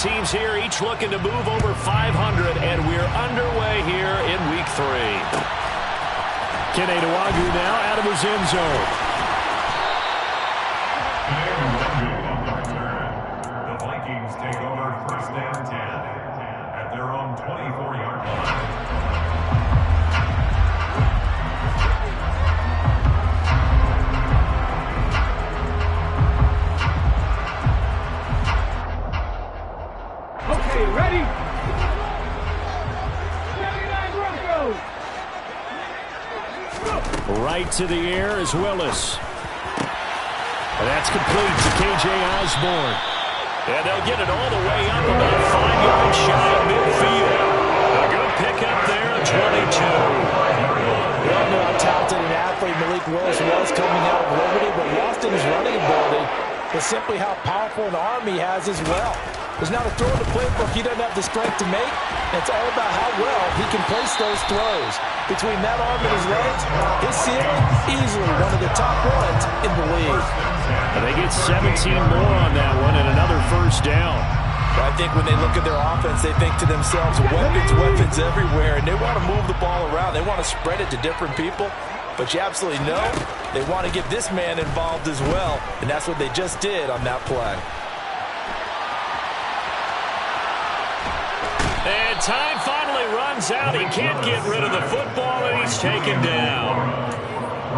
teams here, each looking to move over 500, and we're underway here in Week 3. Kene Nwangwu now out of his end zone. The Vikings take over first down 10 at their own 24-yard line. Okay, ready? 79 Broncos. Right to the air is Willis. And that's complete to K.J. Osborne. And they'll get it all the way up about 5 yards shy of midfield. A good pickup there at 22. We all know how talented an athlete Malik Willis was coming out of Liberty, but lost in his running ability, but simply how powerful an arm he has as well. There's not a throw in the playbook he doesn't have the strength to make, and it's all about how well he can place those throws. Between that arm and his legs, his ceiling, easily one of the top ones in the league. And they get 17 more on that one and another first down. But I think when they look at their offense, they think to themselves, weapons everywhere, and they want to move the ball around. They want to spread it to different people. But you absolutely know they want to get this man involved as well, and that's what they just did on that play. And time finally runs out. He can't get rid of the football, and he's taken down.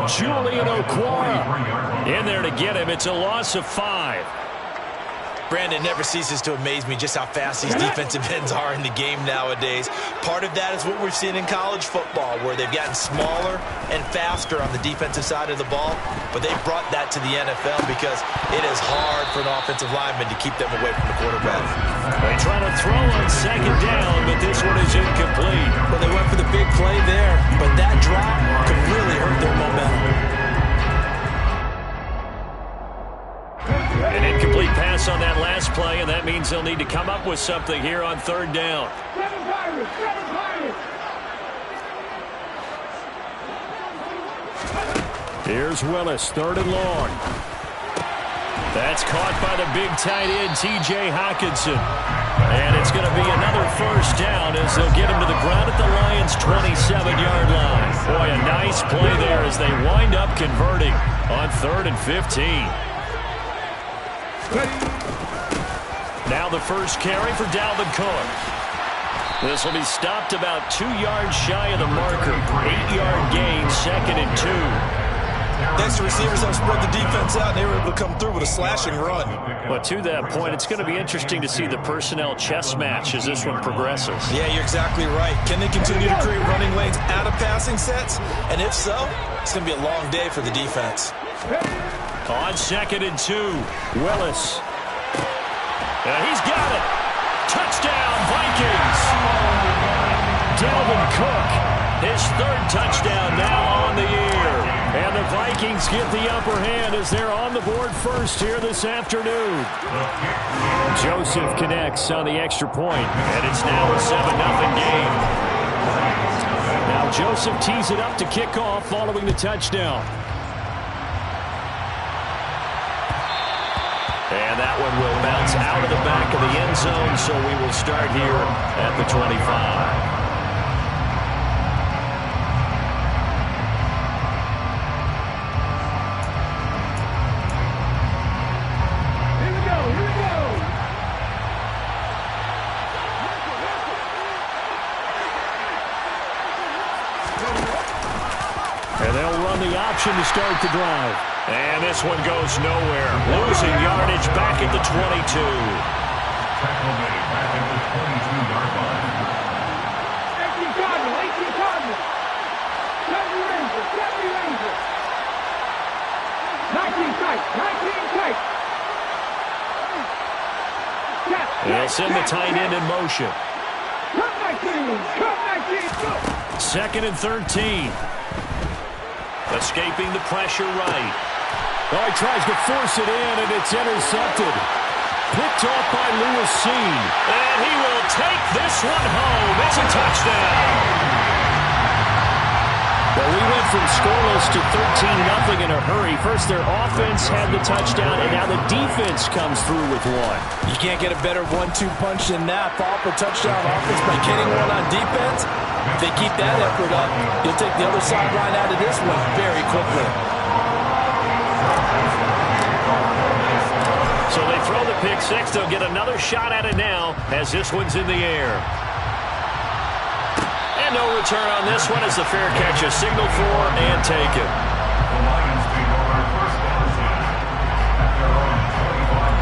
Julian Okwara in there to get him. It's a loss of 5. Brandon, never ceases to amaze me just how fast these defensive ends are in the game nowadays. Part of that is what we're seeing in college football, where they've gotten smaller and faster on the defensive side of the ball, but they brought that to the NFL because it is hard for an offensive lineman to keep them away from the quarterback. They try to throw on second down, but this one is incomplete. Well, they went for the big play there, but that drop could really hurt their momentum. An incomplete pass on that last play, and that means they'll need to come up with something here on third down. Here's Willis, third and long. That's caught by the big tight end, T.J. Hockenson. And it's going to be another first down as they'll get him to the ground at the Lions' 27-yard line. Boy, a nice play there as they wind up converting on 3rd and 15. Now the first carry for Dalvin Cook. This will be stopped about 2 yards shy of the marker. 8-yard gain, 2nd and 2. Next, the receivers have spread the defense out, and they were able to come through with a slashing run. But to that point, it's going to be interesting to see the personnel chess match as this one progresses. Yeah, you're exactly right. Can they continue to create running lanes out of passing sets? And if so, it's going to be a long day for the defense. On 2nd and 2, Willis. And he's got it. Touchdown, Vikings. Dalvin Cook, his 3rd touchdown now on the year. And the Vikings get the upper hand as they're on the board first here this afternoon. Joseph connects on the extra point, and it's now a 7-0 game. Now Joseph tees it up to kick off following the touchdown. And that one will bounce out of the back of the end zone, so we will start here at the 25. Here we go, here we go. And they'll run the option to start the drive. And this one goes nowhere. Losing yardage back at the 22. Tackle made back at the 22-yard line. 18 Cardinal, 18 Cardinal. 70 Ranger, 70 Ranger. 19 tight, 19 tight. They'll send the tight end in motion. Cut 19, cut 19, go. 2nd and 13. Escaping the pressure right. Oh, he tries to force it in, and it's intercepted. Picked off by Lewis Cine. And he will take this one home. It's a touchdown. Well, we went from scoreless to 13-0 in a hurry. First, their offense had the touchdown, and now the defense comes through with one. You can't get a better 1-2 punch than that. Fall for touchdown offense by getting one on defense. If they keep that effort up, you'll take the other sideline out of this one very quickly. So they throw the pick six. They'll get another shot at it now as this one's in the air. And no return on this one as the fair catch is signaled for and taken. The Lions take over first down 10 at their own 25-yard line.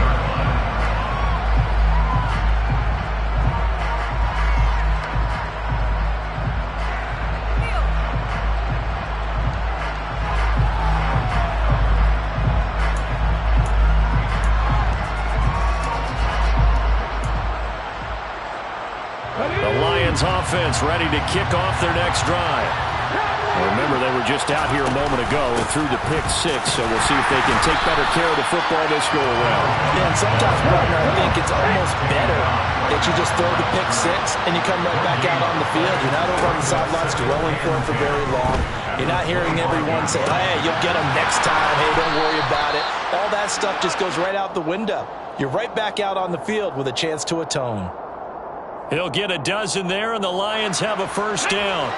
The Lions offense ready to kick off their next drive. Remember, they were just out here a moment ago and threw the pick six, so we'll see if they can take better care of the football this go-around. Yeah, and sometimes, partner, I think it's almost better that you just throw the pick six and you come right back out on the field. You're not over on the sidelines dwelling for it for very long. You're not hearing everyone say, hey, you'll get them next time. Hey, don't worry about it. All that stuff just goes right out the window. You're right back out on the field with a chance to atone. He'll get a dozen there, and the Lions have a first down.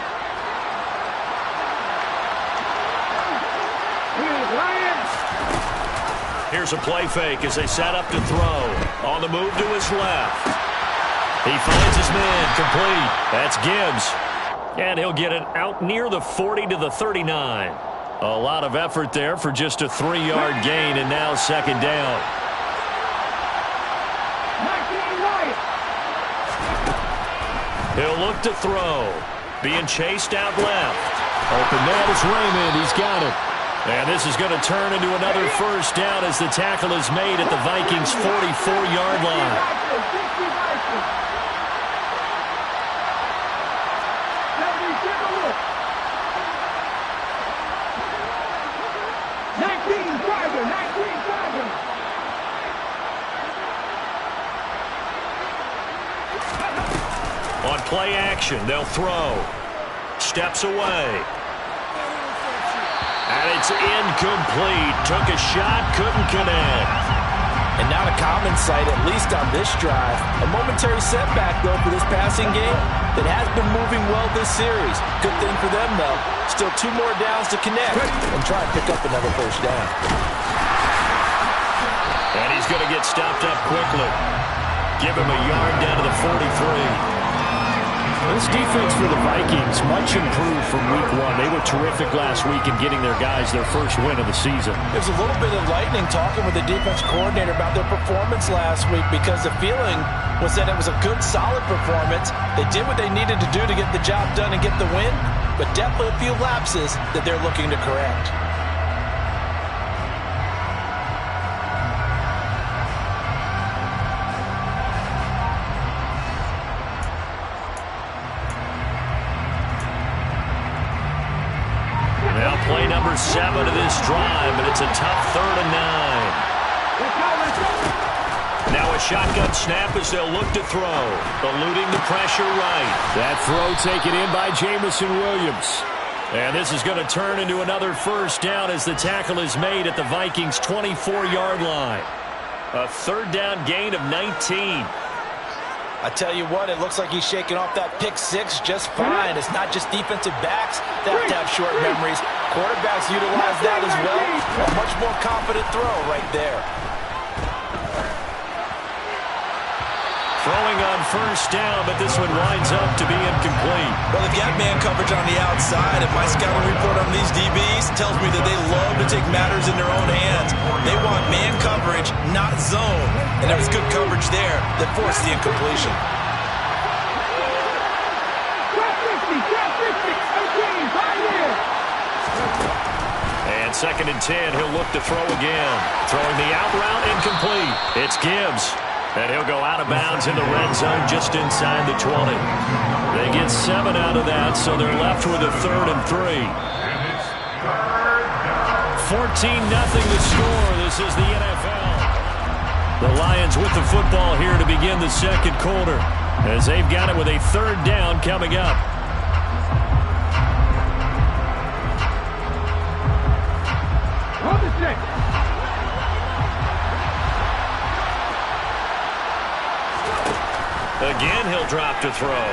Here's a play fake as they set up to throw. On the move to his left. He finds his man complete. That's Gibbs. And he'll get it out near the 40 to the 39. A lot of effort there for just a 3-yard gain, and now second down. He'll look to throw. Being chased out left. Open man is Raymond. He's got it. And this is going to turn into another first down as the tackle is made at the Vikings' 44-yard line. On play action, they'll throw. Steps away. And it's incomplete. Took a shot, couldn't connect. And not a common sight, at least on this drive. A momentary setback, though, for this passing game that has been moving well this series. Good thing for them, though. Still 2 more downs to connect and try and pick up another first down. And he's going to get stopped up quickly. Give him a yard down to the 43. This defense for the Vikings, much improved from week 1. They were terrific last week in getting their guys their first win of the season. There's a little bit of lightning talking with the defense coordinator about their performance last week because the feeling was that it was a good, solid performance. They did what they needed to do to get the job done and get the win, but definitely a few lapses that they're looking to correct. Play number 7 of this drive, and it's a tough 3rd and 9. Now a shotgun snap as they'll look to throw. Eluding the pressure right. That throw taken in by Jamison Williams. And this is going to turn into another first down as the tackle is made at the Vikings' 24-yard line. A 3rd down gain of 19. I tell you what, it looks like he's shaking off that pick six just fine. It's not just defensive backs that have to have short memories. Quarterbacks utilize that as well. A much more confident throw right there. Throwing on first down, but this one winds up to be incomplete. Well, they've got man coverage on the outside, and my scouting report on these DBs tells me that they love to take matters in their own hands. They want man coverage, not zone. And there was good coverage there that forced the incompletion. And 2nd and 10, he'll look to throw again. Throwing the out route, incomplete. It's Gibbs. And he'll go out of bounds in the red zone just inside the 20. They get 7 out of that, so they're left with a 3rd and 3. 14-0 the score. This is the NFL. The Lions with the football here to begin the second quarter, as they've got it with a 3rd down coming up. drop to throw.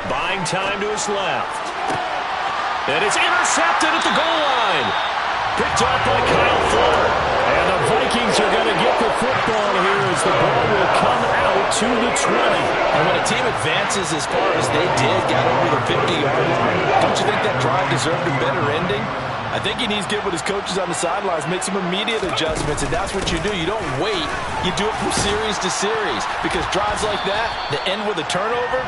Buying time to his left. And it's intercepted at the goal line. Picked up by Kyle Fuller. And the Vikings are going to get the football here as the ball will come out to the 20. And when a team advances as far as they did, got over the 50-yard line, don't you think that drive deserved a better ending? I think he needs to get with his coaches on the sidelines, make some immediate adjustments, and that's what you do. You don't wait. You do it from series to series, because drives like that end with a turnover,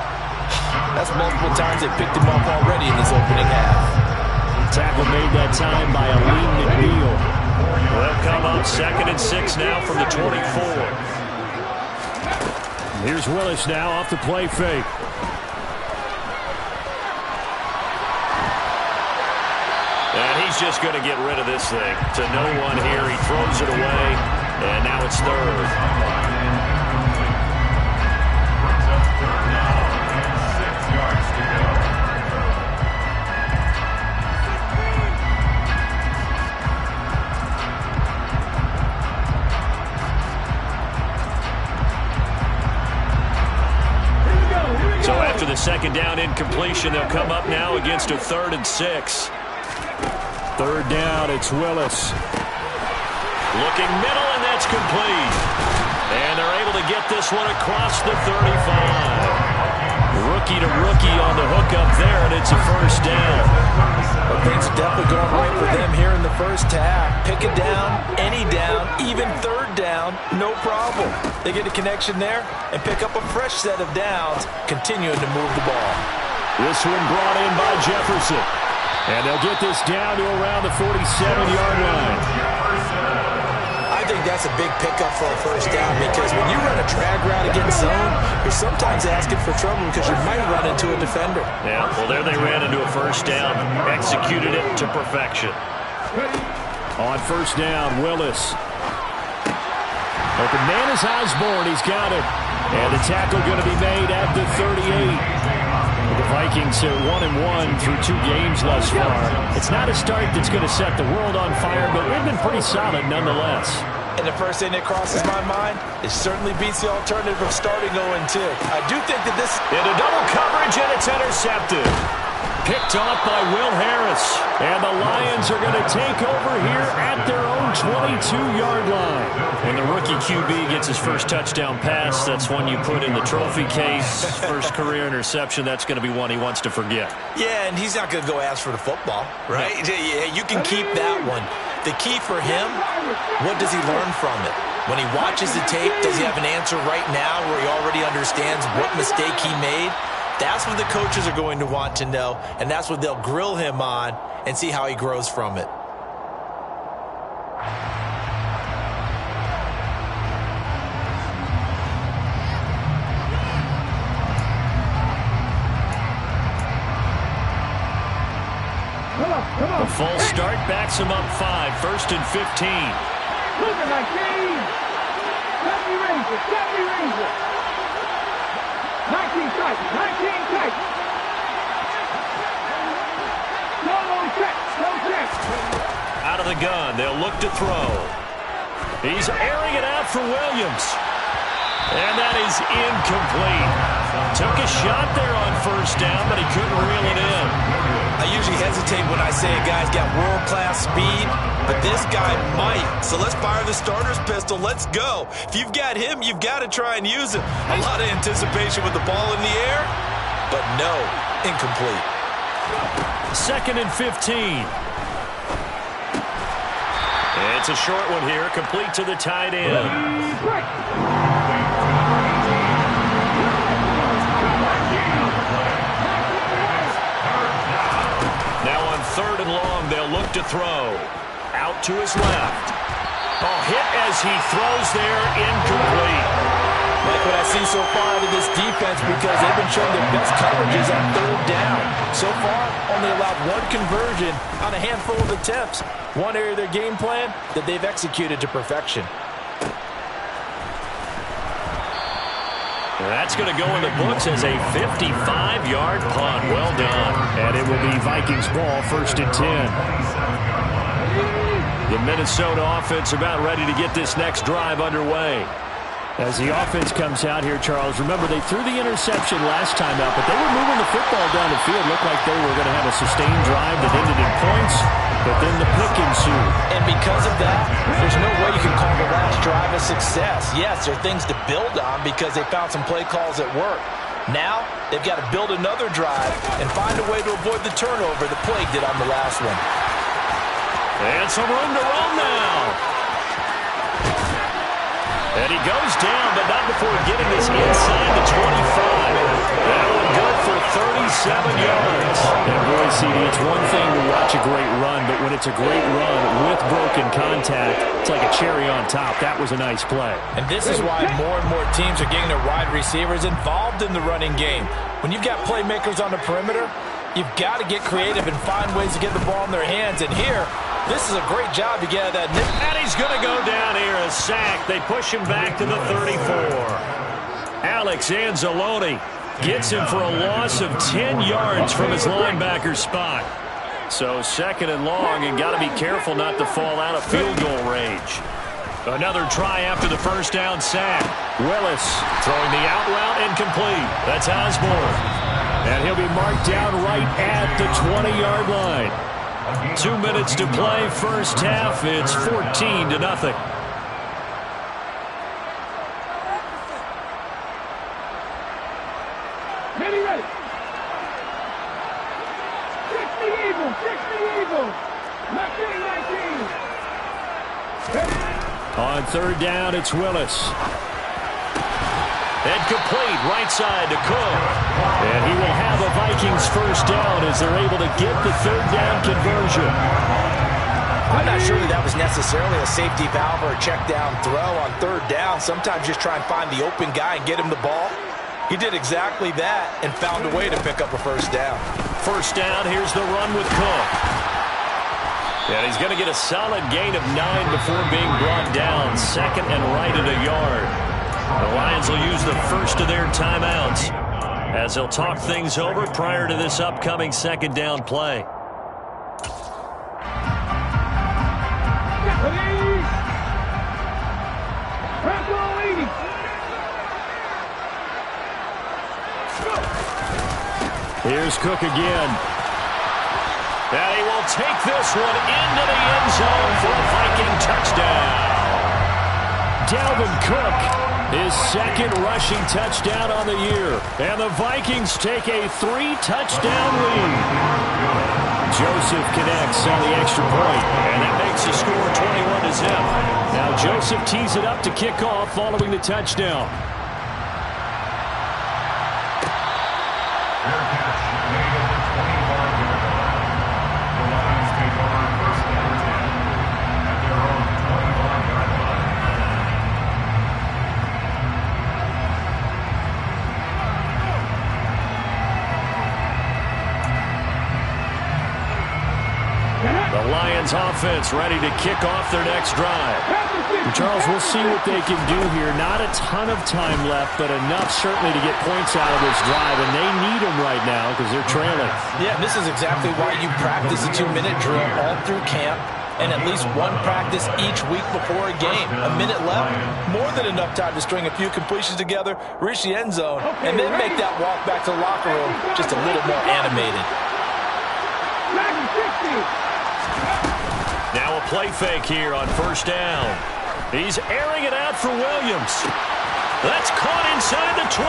that's multiple times they picked him up already in this opening half. Tackle made that time by Aleem McNeil. They'll come up 2nd and 6 now from the 24. Here's Willis now off the play fake. And he's just going to get rid of this thing. To no one here. He throws it away. And now it's 3rd. So after the 2nd down incompletion, they'll come up now against a 3rd and 6. 3rd down, it's Willis. Looking middle, and that's complete. And they're able to get this one across the 35. Rookie to rookie on the hookup there, and it's a 1st down. Well, things are definitely going right for them here in the first half. Pick it down, any down, even 3rd down, no problem. They get a connection there and pick up a fresh set of downs, continuing to move the ball. This one brought in by Jefferson. And they'll get this down to around the 47-yard line. I think that's a big pickup for a 1st down, because when you run a drag route against zone, you're sometimes asking for trouble because you might run into a defender. Yeah, well, there they ran into a 1st down, executed it to perfection. On 1st down, Willis. Open man is Osborne. He's got it. And the tackle going to be made at the 38. The Vikings are 1-1 through 2 games thus far. It's not a start that's going to set the world on fire, but they've been pretty solid nonetheless. And the first thing that crosses my mind, it certainly beats the alternative of starting 0-2. I do think that this... Into double coverage, and it's intercepted. Picked off by Will Harris. And the Lions are going to take over here at their own 22-yard line. When the rookie QB gets his first touchdown pass, that's one you put in the trophy case. First career interception, that's going to be one he wants to forget. Yeah, and he's not going to go ask for the football, right? Yeah, you can keep that one. The key for him, what does he learn from it? When he watches the tape, does he have an answer right now where he already understands what mistake he made? That's what the coaches are going to want to know, and that's what they'll grill him on and see how he grows from it. A full start backs him up 5, 1st and 15. Look at my team. Let me raise it. Let me raise it. 19 tight. 19 tight. No check. No check. Out of the gun. They'll look to throw. He's airing it out for Williams. And that is incomplete. Took a shot there on 1st down, but he couldn't reel it in. I usually hesitate when I say a guy's got world-class speed, but this guy might. So let's fire the starter's pistol. Let's go. If you've got him, you've got to try and use it. A lot of anticipation with the ball in the air, but no, incomplete. 2nd and 15. It's a short one here, complete to the tight end. Now on 3rd and long, they'll look to throw. Out to his left. Oh, hit as he throws there, incomplete. Like what I've seen so far out of this defense, because they've been showing their best coverages on 3rd down. So far, only allowed 1 conversion on a handful of attempts. One area of their game plan that they've executed to perfection. That's going to go in the books as a 55-yard punt. Well done. And it will be Vikings ball, 1st and 10. The Minnesota offense about ready to get this next drive underway. As the offense comes out here, Charles, remember they threw the interception last time out, but they were moving the football down the field. Looked like they were going to have a sustained drive that ended in points, but then the pick ensued. And because of that, there's no way you can call the last drive a success. Yes, there are things to build on because they found some play calls that work. Now, they've got to build another drive and find a way to avoid the turnover the play did on the last one. And some room to run now. And he goes down, but not before getting this inside the 25. That one good for 37 yards. And boy, CD, it's one thing to watch a great run, but when it's a great run with broken contact, it's like a cherry on top. That was a nice play. And this is why more and more teams are getting their wide receivers involved in the running game. When you've got playmakers on the perimeter, you've got to get creative and find ways to get the ball in their hands. And here, this is a great job to get out of that. And he's going to go down here, a sack. They push him back to the 34. Alex Anzalone gets him for a loss of 10 yards from his linebacker spot. So second and long, and got to be careful not to fall out of field goal range. Another try after the first down sack. Willis throwing the out route incomplete. That's Osborne. And he'll be marked down right at the 20-yard line. 2 minutes to play, first half. It's 14-0. Ready, ready. Fix the evil, fix the evil. 19. On third down, it's Willis. And complete, right side to Cook. And he will have a Vikings first down as they're able to get the third down conversion. I'm not sure that was necessarily a safety valve or a check down throw on third down. Sometimes just try and find the open guy and get him the ball. He did exactly that and found a way to pick up a first down. First down, here's the run with Cook. And he's going to get a solid gain of 9 before being brought down. Second and right at a yard. The Lions will use the first of their timeouts as they'll talk things over prior to this upcoming second down play. Here's Cook again. And he will take this one into the end zone for a Viking touchdown. Dalvin Cook, his second rushing touchdown on the year. And the Vikings take a 3-touchdown lead. Joseph connects on the extra point, and that makes the score 21-0. Now Joseph tees it up to kick off following the touchdown. The Lions offense ready to kick off their next drive. And Charles, we'll see what they can do here. Not a ton of time left, but enough certainly to get points out of this drive, and they need them right now because they're trailing. Yeah, this is exactly why you practice a 2-minute drill all through camp and at least one practice each week before a game. A minute left, more than enough time to string a few completions together, reach the end zone, and then make that walk back to the locker room just a little more animated. Now a play fake here on first down. He's airing it out for Williams. That's caught inside the 20.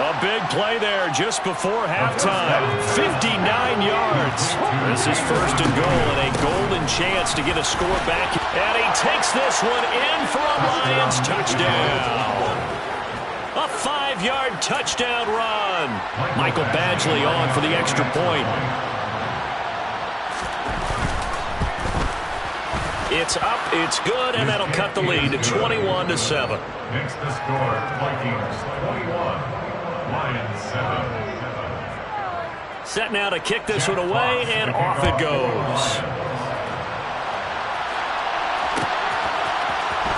A big play there just before halftime. 59 yards. This is first and goal and a golden chance to get a score back. And he takes this one in for a Lions touchdown. A 5-yard touchdown run. Michael Badgley on for the extra point. It's up, it's good, and that'll cut the lead to 21-7. Next the score, Vikings 21, Lions 7. Set now to kick this one away, and off it goes.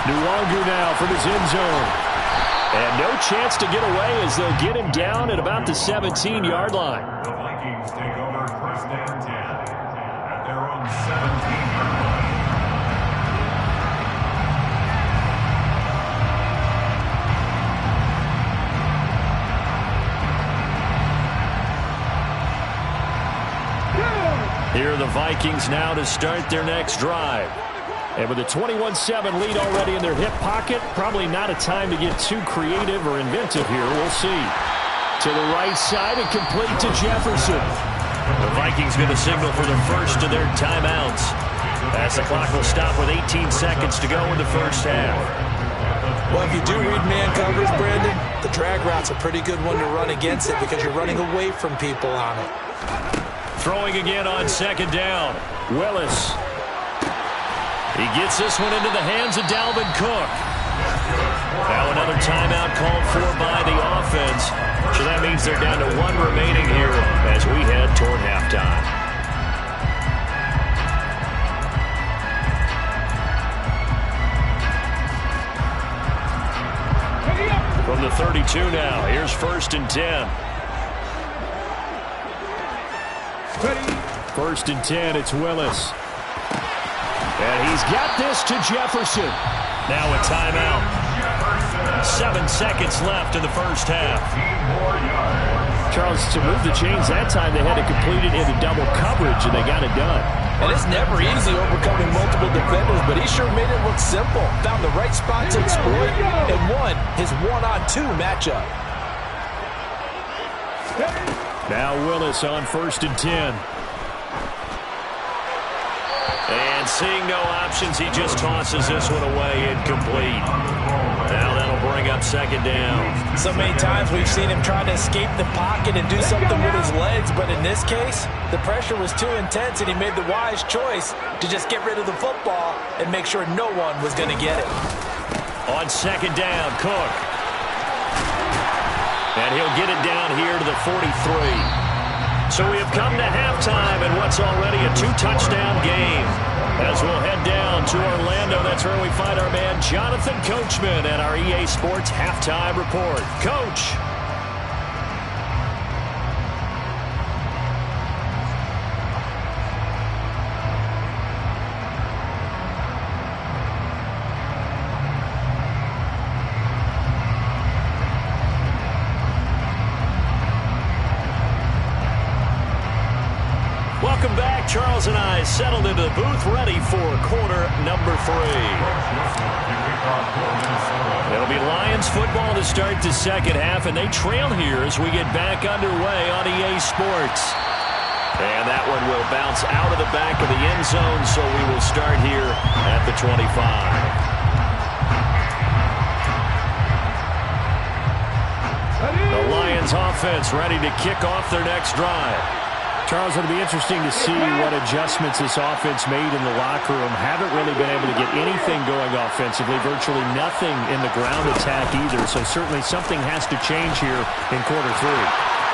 Nwangu now from his end zone. And no chance to get away as they'll get him down at about the 17-yard line. The Vikings take over first down 10 at their own 17-yard line. Here are the Vikings now to start their next drive. And with a 21-7 lead already in their hip pocket, probably not a time to get too creative or inventive here. We'll see. To the right side and complete to Jefferson. The Vikings going to signal for the first of their timeouts, as the clock will stop with 18 seconds to go in the first half. Well, if you do read man coverage, Brandon, the drag route's a pretty good one to run against it because you're running away from people on it. Throwing again on second down. Willis. He gets this one into the hands of Dalvin Cook. Now another timeout called for by the offense. So that means they're down to one remaining here as we head toward halftime. From the 32 now, here's 1st and 10. First and 10, it's Willis. And he's got this to Jefferson. Now a timeout. 7 seconds left in the first half. Charles, to move the chains that time, they had to complete it into double coverage, and they got it done. And it's never easy overcoming multiple defenders, but he sure made it look simple. Found the right spot to exploit and won his one-on-two matchup. Now Willis on 1st and 10. And seeing no options, he just tosses this one away, incomplete. Now that'll bring up second down. So many times we've seen him try to escape the pocket and do something with his legs, but in this case, the pressure was too intense and he made the wise choice to just get rid of the football and make sure no one was going to get it. On second down, Cook. And he'll get it down here to the 43. So we have come to halftime in what's already a 2-touchdown game. As we'll head down to Orlando, that's where we find our man Jonathan Coachman and our EA Sports Halftime Report. Coach. Welcome back. Charles and I settled into the booth, ready for quarter number 3. It'll be Lions football to start the second half, and they trail here as we get back underway on EA Sports. And that one will bounce out of the back of the end zone, so we will start here at the 25. The Lions offense ready to kick off their next drive. Charles, it'll be interesting to see what adjustments this offense made in the locker room. Haven't really been able to get anything going offensively, virtually nothing in the ground attack either. So certainly something has to change here in quarter 3.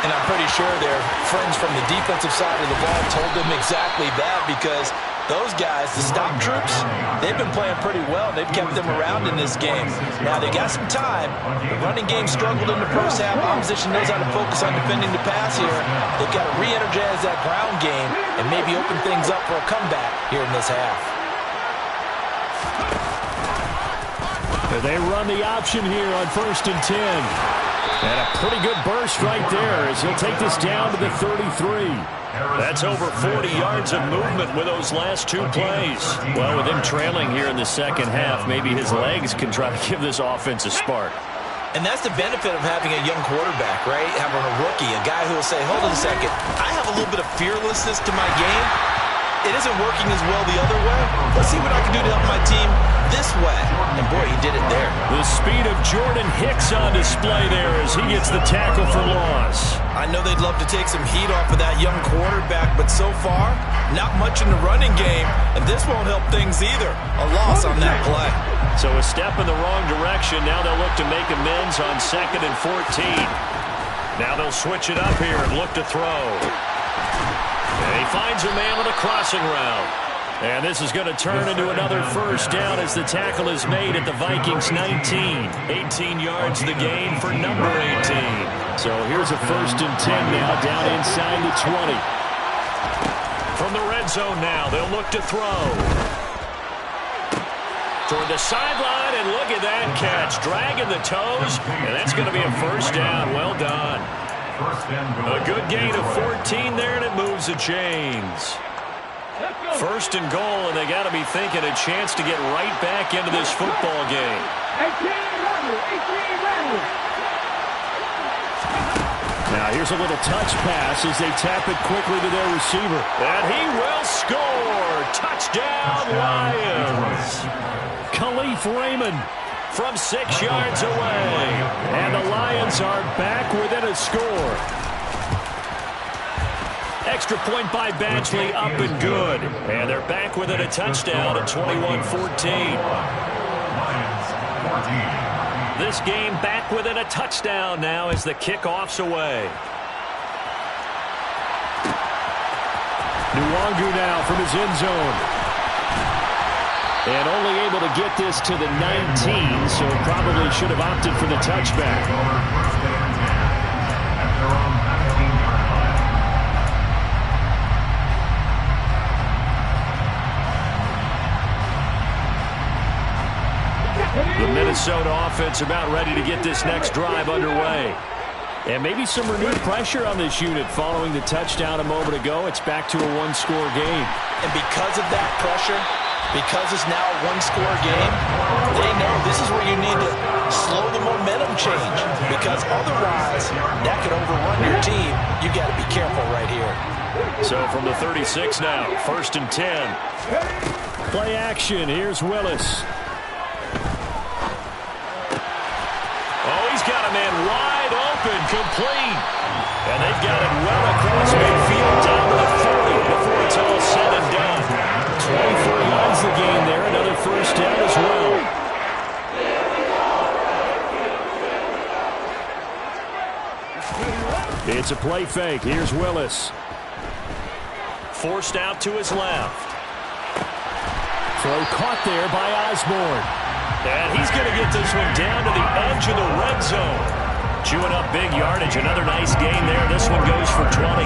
And I'm pretty sure their friends from the defensive side of the ball told them exactly that, because those guys, the stop troops, they've been playing pretty well. They've kept them around in this game. Now, they got some time. The running game struggled in the first half. Opposition knows how to focus on defending the pass here. They've got to re-energize that ground game and maybe open things up for a comeback here in this half. They run the option here on 1st and 10. And a pretty good burst right there as he'll take this down to the 33. That's over 40 yards of movement with those last 2 plays. Well, with him trailing here in the second half, maybe his legs can try to give this offense a spark. And that's the benefit of having a young quarterback, right? Having a rookie, a guy who will say, hold on a second, I have a little bit of fearlessness to my game. It isn't working as well the other way. Let's see what I can do to help my team this way. And boy, he did it there. The speed of Jordan Hicks on display there as he gets the tackle for loss. I know they'd love to take some heat off of that young quarterback, but so far, not much in the running game, and this won't help things either. A loss on that play. So a step in the wrong direction. Now they'll look to make amends on 2nd and 14. Now they'll switch it up here and look to throw. And he finds a man on a crossing route. And this is going to turn into another first down as the tackle is made at the Vikings 19. 18 yards the gain for number 18. So here's a 1st and 10 now down inside the 20. From the red zone now, they'll look to throw. Toward the sideline, and look at that catch. Dragging the toes, and that's going to be a first down. Well done. A good gain of 14 there, and it moves the chains. First and goal, and they got to be thinking a chance to get right back into this football game. 18 Randall. Now here's a little touch pass as they tap it quickly to their receiver. And he will score. Touchdown, Lions. Khalif Raymond from 6 yards away. And the Lions are back within a score. Extra point by Badgley, up and good. And they're back within a touchdown at 21-14. This game back within a touchdown now as the kickoff's away. Nwangu now from his end zone. And only able to get this to the 19, so probably should have opted for the touchback. The Minnesota offense about ready to get this next drive underway. And maybe some renewed pressure on this unit following the touchdown a moment ago. It's back to a one-score game. And because of that pressure, because it's now a one-score game, they know this is where you need to slow the momentum change. Because otherwise, that could overrun your team. You got to be careful right here. So from the 36 now, 1st and 10. Play action. Here's Willis. He's got a man wide open, complete. And they've got it well across midfield down to the 40 before it's all said and done. 24 yards the game there, another first down as well. It's a play fake. Here's Willis. Forced out to his left. Throw caught there by Osborne. And he's going to get this one down to the edge of the red zone. Chewing up big yardage. Another nice gain there. This one goes for 20.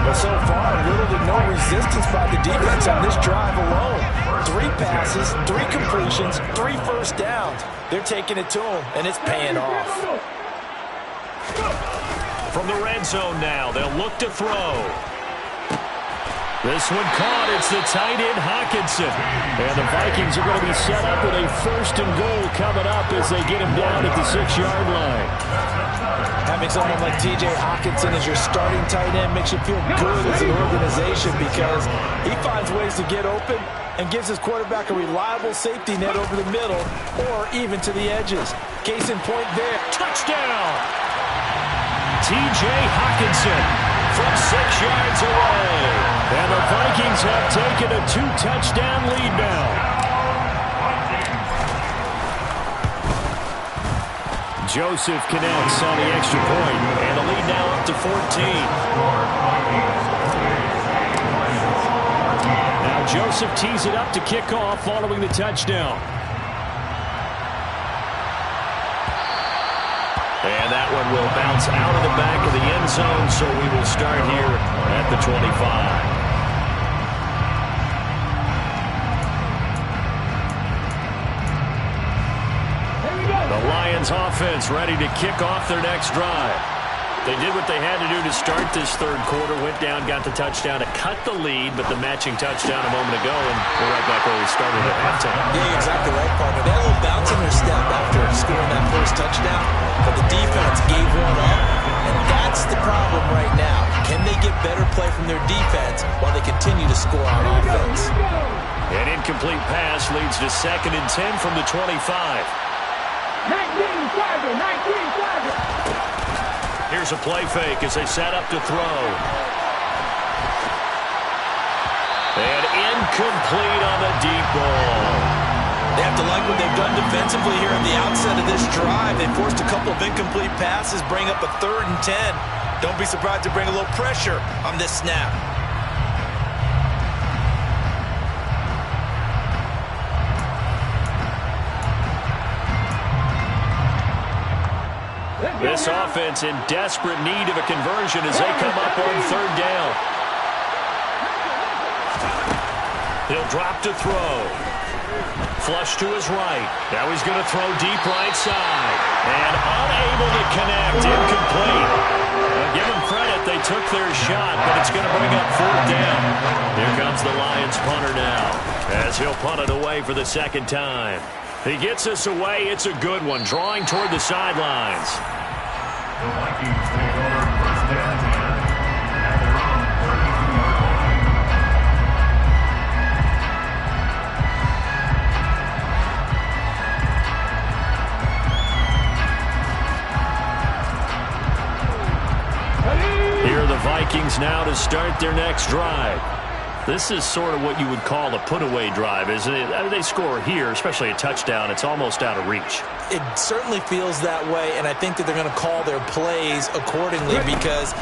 But so far, little to no resistance by the defense on this drive alone. 3 passes, 3 completions, 3 first downs. They're taking it to him, and it's paying off. From the red zone now, they'll look to throw. This one caught. It's the tight end, Hockenson. And the Vikings are going to be set up with a 1st and goal coming up as they get him down at the 6-yard line. Having someone like T.J. Hockenson as your starting tight end makes you feel good as an organization because he finds ways to get open and gives his quarterback a reliable safety net over the middle or even to the edges. Case in point there. Touchdown! T.J. Hockenson from 6 yards away. And the Vikings have taken a 2-touchdown lead now. Joseph connects on the extra point, and the lead now up to 14. Now Joseph tees it up to kick off following the touchdown. And that one will bounce out of the back of the end zone, so we will start here at the 25. The Lions offense ready to kick off their next drive. They did what they had to do to start this third quarter. Went down, got the touchdown to cut the lead, but the matching touchdown a moment ago, and we're right back where we started at halftime. Yeah, you're exactly right, partner. They had a little bounce in their step after scoring that first touchdown, but the defense gave one up, and that's the problem right now. Can they get better play from their defense while they continue to score on offense? An incomplete pass leads to 2nd and 10 from the 25. 19-5. Here's a play fake as they set up to throw. And incomplete on the deep ball. They have to like what they've done defensively here at the outset of this drive. They forced a couple of incomplete passes, bring up a 3rd and 10. Don't be surprised to bring a little pressure on this snap. This offense in desperate need of a conversion as they come up on 3rd down. He'll drop to throw. Flush to his right. Now he's going to throw deep right side. And unable to connect. Incomplete. Now give them credit. They took their shot, but it's going to bring up 4th down. Here comes is the Lions punter now, as he'll punt it away for the second time. He gets us away. It's a good one, drawing toward the sidelines. The Vikings take over first down 10 at their own 32-yard line. Here are the Vikings now to start their next drive. This is sort of what you would call a put-away drive, isn't it? I mean, they score here, especially a touchdown. It's almost out of reach. It certainly feels that way, and I think that they're going to call their plays accordingly because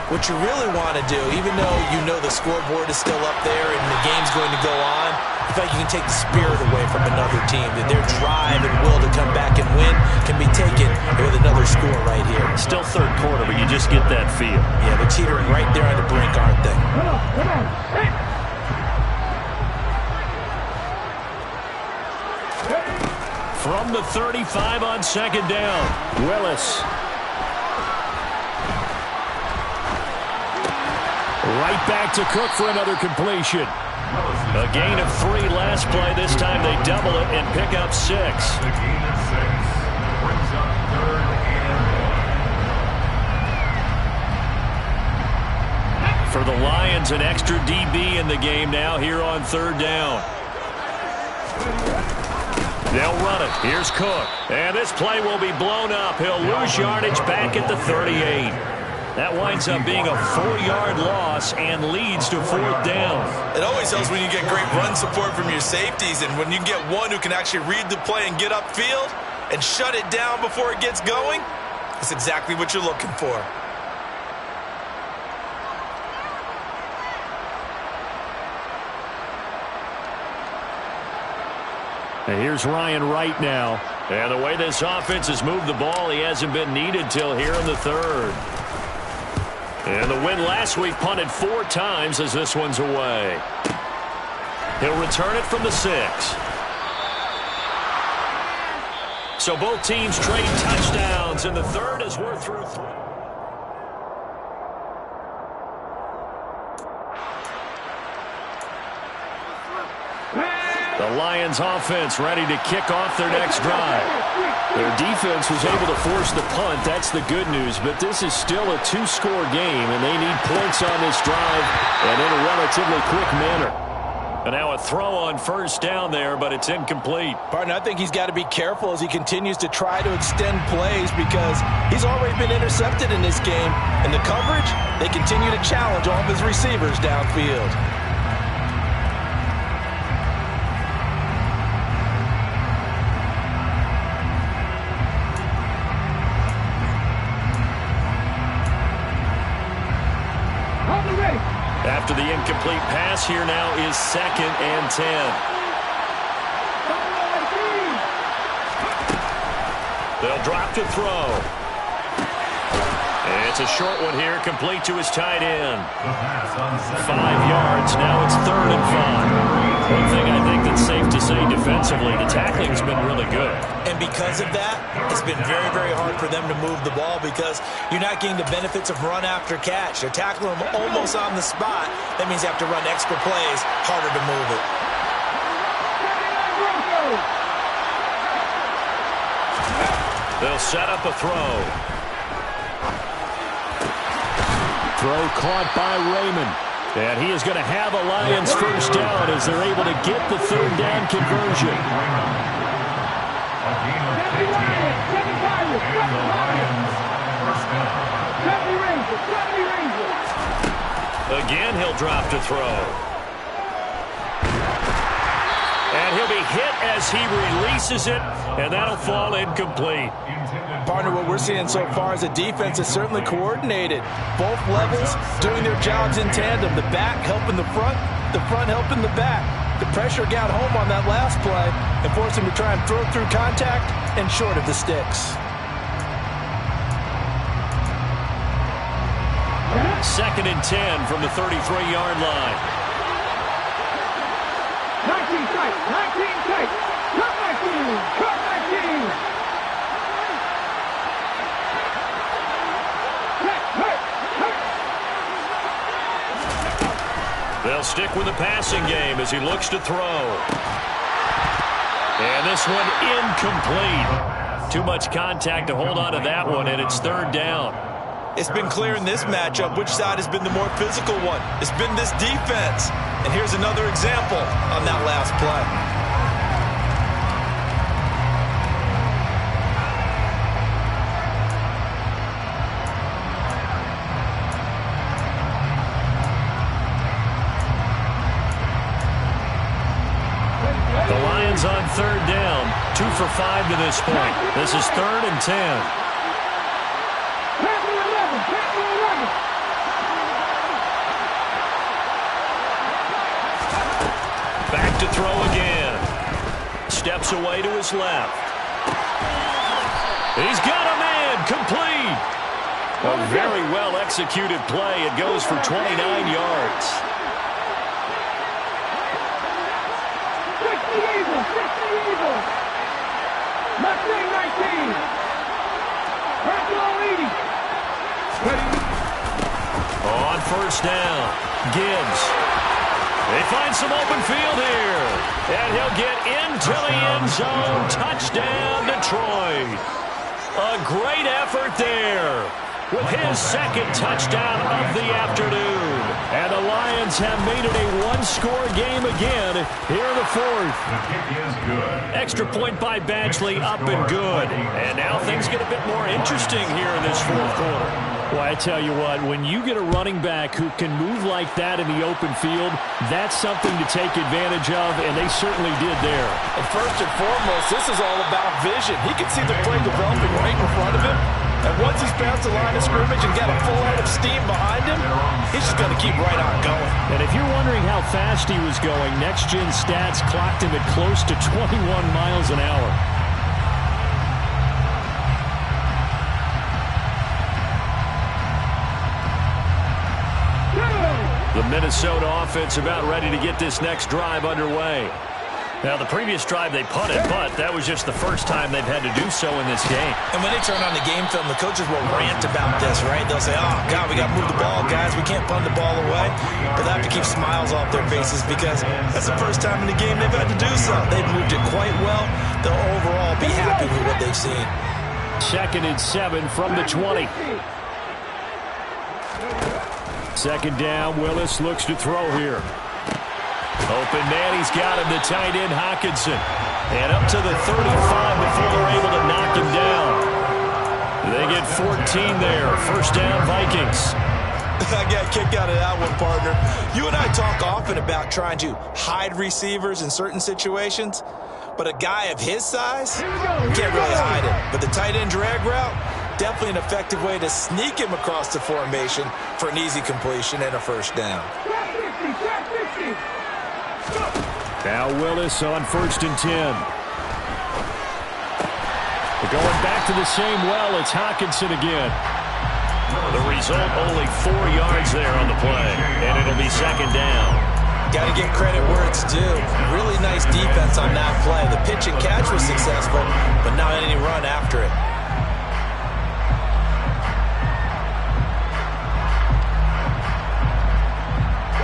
what you really want to do, even though you know the scoreboard is still up there and the game's going to go on, I feel like you can take the spirit away from another team, that their drive and will to come back and win can be taken with another score right here. Still third quarter, but you just get that feel. Yeah, they're teetering right there on the brink, aren't they? Come on. Hey. From the 35 on second down, Willis. Right back to Cook for another completion. A gain of 3 last play. This time they double it and pick up 6. The gain of 6 brings up 3rd and 1. For the Lions, an extra DB in the game now here on 3rd down. They'll run it. Here's Cook. And this play will be blown up. He'll lose yardage back at the 38. That winds up being a 4-yard loss and leads to 4th down. It always helps when you get great run support from your safeties, and when you get one who can actually read the play and get upfield and shut it down before it gets going, that's exactly what you're looking for. And here's Ryan Wright now. And the way this offense has moved the ball, he hasn't been needed till here in the 3rd. And the win last week punted 4 times as this one's away. He'll return it from the 6. So both teams trade touchdowns, and the 3rd as we're through 3. The Lions offense ready to kick off their next drive. Their defense was able to force the punt. That's the good news. But this is still a 2-score game, and they need points on this drive and in a relatively quick manner. And now a throw on 1st down there, but it's incomplete. Partner, I think he's got to be careful as he continues to try to extend plays because he's already been intercepted in this game. And the coverage, they continue to challenge all of his receivers downfield. After the incomplete pass, here now is 2nd and 10. They'll drop to throw. It's a short one here, complete to his tight end. 5 yards, now it's 3rd and 5. One thing I think that's safe to say defensively, the tackling's been really good. And because of that, it's been very, very hard for them to move the ball because you're not getting the benefits of run after catch. They're tackling them almost on the spot. That means you have to run extra plays, harder to move it. They'll set up a throw. Throw caught by Raymond. And he is going to have a Lions 1st down as they're able to get the 3rd down conversion. A gain of 15, and the Lions 1st down. Again, he'll drop to throw. And he'll be hit as he releases it, and that'll fall incomplete. Partner, what we're seeing so far is the defense is certainly coordinated. Both levels doing their jobs in tandem. The back helping the front helping the back. The pressure got home on that last play and forced him to try and throw through contact and short of the sticks. 2nd and 10 from the 33-yard line. 19 tight, 19 tight. Cut my team, cut my team. They'll stick with the passing game as he looks to throw. And this one incomplete. Too much contact to hold on to that one, and it's third down. It's been clear in this matchup which side has been the more physical one. It's been this defense. And here's another example on that last play. On third down, 2 for 5 to this point. This is 3rd and 10. Back to throw again. Steps away to his left. He's got a man, complete. A very well executed play. It goes for 29 yards. On first down, Gibbs. They find some open field here. And he'll get into the end zone. Touchdown, Detroit. A great effort there with his second touchdown of the afternoon. And the Lions have made it a one-score game again here in the 4th. The kick is good. Extra point by Badgley, up and good. And now things get a bit more interesting here in this 4th quarter. Well, I tell you what, when you get a running back who can move like that in the open field, that's something to take advantage of, and they certainly did there. And first and foremost, this is all about vision. He can see the play developing right in front of him. And once he's past the line of scrimmage and got a full head of steam behind him, he's just going to keep right on going. And if you're wondering how fast he was going, Next Gen Stats clocked him at close to 21 miles an hour. The Minnesota offense about ready to get this next drive underway. Now, the previous drive they punted, but that was just the first time they've had to do so in this game. And when they turn on the game film, the coaches will rant about this, right? They'll say, oh, God, we got to move the ball, guys. We can't punt the ball away. But they have to keep smiles off their faces because that's the first time in the game they've had to do so. They've moved it quite well. They'll overall be happy with what they've seen. 2nd and 7 from the 20. 2nd down, Willis looks to throw here. Open man, he's got him, the tight end Hockenson. And up to the 35 before they're able to knock him down. They get 14 there. First down, Vikings. I got a kick out of that one, partner. You and I talk often about trying to hide receivers in certain situations. But a guy of his size, you can't really hide him. But the tight end drag route, definitely an effective way to sneak him across the formation for an easy completion and a first down. Now Willis on 1st and 10. They're going back to the same well. It's Hockenson again. The result, only 4 yards there on the play, and it'll be 2nd down. Got to give credit where it's due. Really nice defense on that play. The pitch and catch was successful, but not any run after it.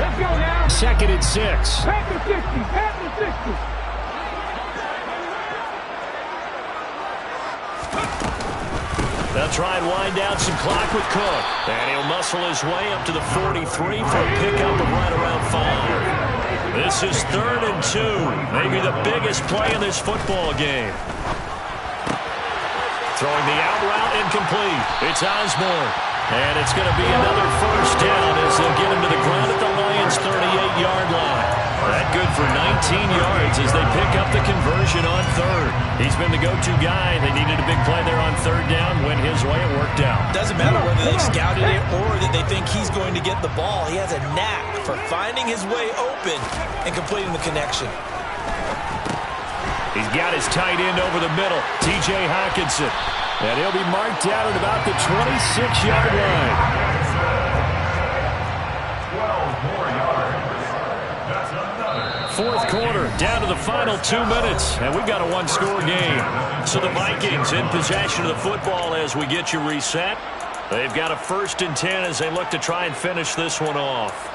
Let's go now. 2nd and 6. Back to 60. Back to 60. They'll try and wind down some clock with Cook. And he'll muscle his way up to the 43 for a pickup of right around 5. This is 3rd and 2. Maybe the biggest play in this football game. Throwing the out route incomplete. It's Osborne. And it's going to be another first down as they'll get him to the ground at the Lions' 38-yard line. That good for 19 yards as they pick up the conversion on 3rd. He's been the go-to guy. They needed a big play there on 3rd down. Went his way. It worked out. Doesn't matter whether they've scouted it or that they think he's going to get the ball. He has a knack for finding his way open and completing the connection. He's got his tight end over the middle, T.J. Hockenson. And he'll be marked out at about the 26-yard line. 12 more yards. That's another. 4th quarter, down to the final 2 minutes, and we've got a one-score game. So the Vikings in possession of the football as we get you reset. They've got a 1st and 10 as they look to try and finish this one off.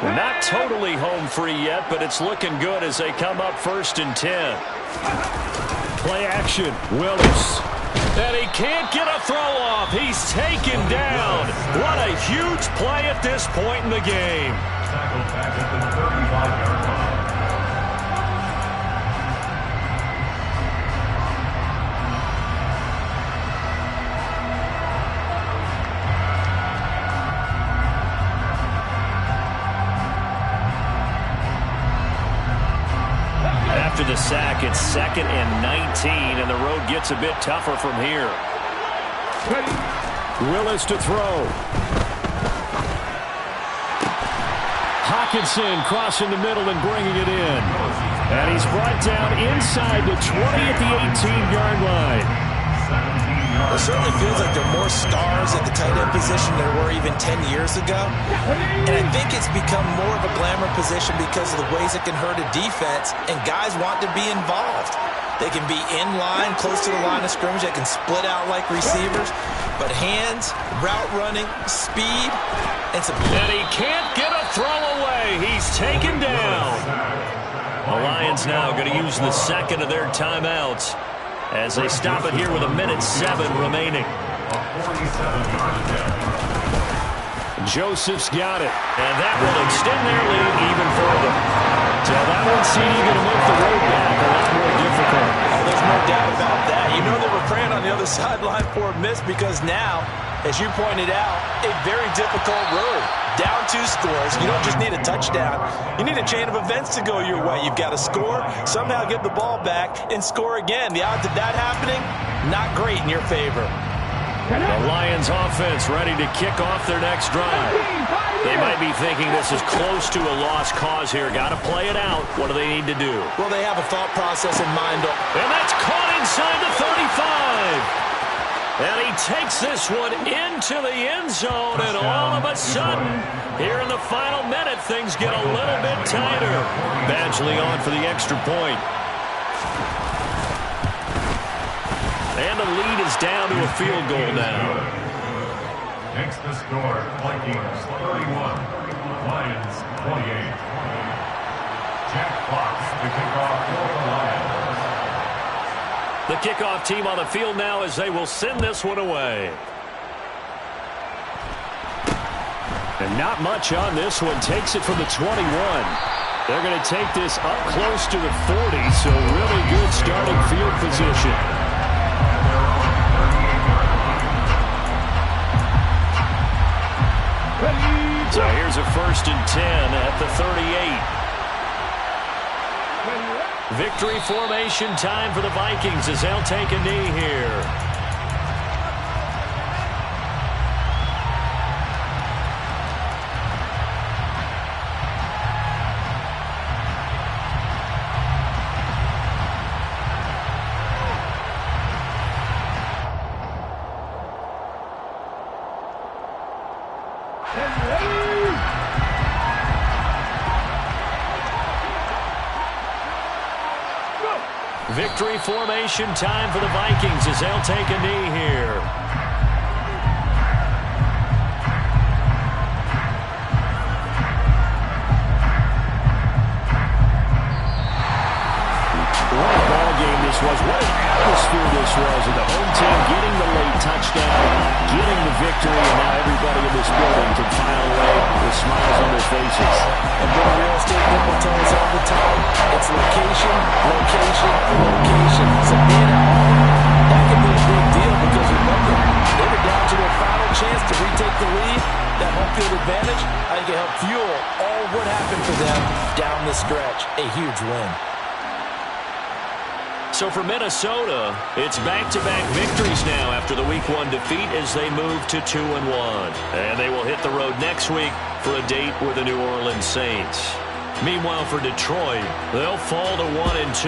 Not totally home free yet, but it's looking good as they come up 1st and 10. Play action. Willis. And he can't get a throw off. He's taken down. What a huge play at this point in the game. Tackle back at the 35-yard line. After the sack, it's 2nd and 19, and the road gets a bit tougher from here. Willis to throw. Hockenson crossing the middle and bringing it in. And he's brought down inside the 20 at the 18-yard line. It certainly feels like there are more stars at the tight end position than there were even 10 years ago. And I think it's become more of a glamour position because of the ways it can hurt a defense, and guys want to be involved. They can be in line, close to the line of scrimmage. They can split out like receivers. But hands, route running, speed, and some... And he can't get a throw away. He's taken down. The Lions now going to use the second of their timeouts as they stop it here with 1:07 remaining. Joseph's got it, and that will extend their lead even further. So that one seems going to make the road back a lot more difficult. Oh, there's no doubt about that. You know they were praying on the other sideline for a miss because now, as you pointed out, a very difficult road. Down 2 scores. You don't just need a touchdown. You need a chain of events to go your way. You've got to score, somehow get the ball back, and score again. The odds of that happening, not great in your favor. The Lions offense ready to kick off their next drive. They might be thinking this is close to a lost cause here. Got to play it out. What do they need to do? Well, they have a thought process in mind. And that's caught inside the 35. And he takes this one into the end zone, and all of a sudden, here in the final minute, things get a little bit tighter. Badgley on for the extra point. And the lead is down to a field goal now. Next to score, Vikings 31, Lions 28. Jack Fox to kick off for the Lions. The kickoff team on the field now as they will send this one away. And not much on this one. Takes it from the 21. They're going to take this up close to the 40, so really good starting field position. So here's a 1st and 10 at the 38. Victory formation time for the Vikings as they'll take a knee here. Victory formation time for the Vikings as they'll take a knee here. What a ball game this was. What an atmosphere this was. And the home team getting the late touchdown, getting the victory, and now everybody in this building can file away with smiles on their faces. And Bill Real Estate people tell us all the time, it's location, location, location. So being at home, that can be a big deal because remember, they were down to their final chance to retake the lead. That home field advantage, I think it helped fuel all what happened for them down the stretch. A huge win. So for Minnesota, it's back-to-back victories now after the Week 1 defeat as they move to 2-1. And they will hit the road next week for a date with the New Orleans Saints. Meanwhile, for Detroit, they'll fall to 1-2.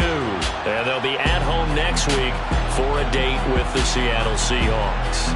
And they'll be at home next week for a date with the Seattle Seahawks.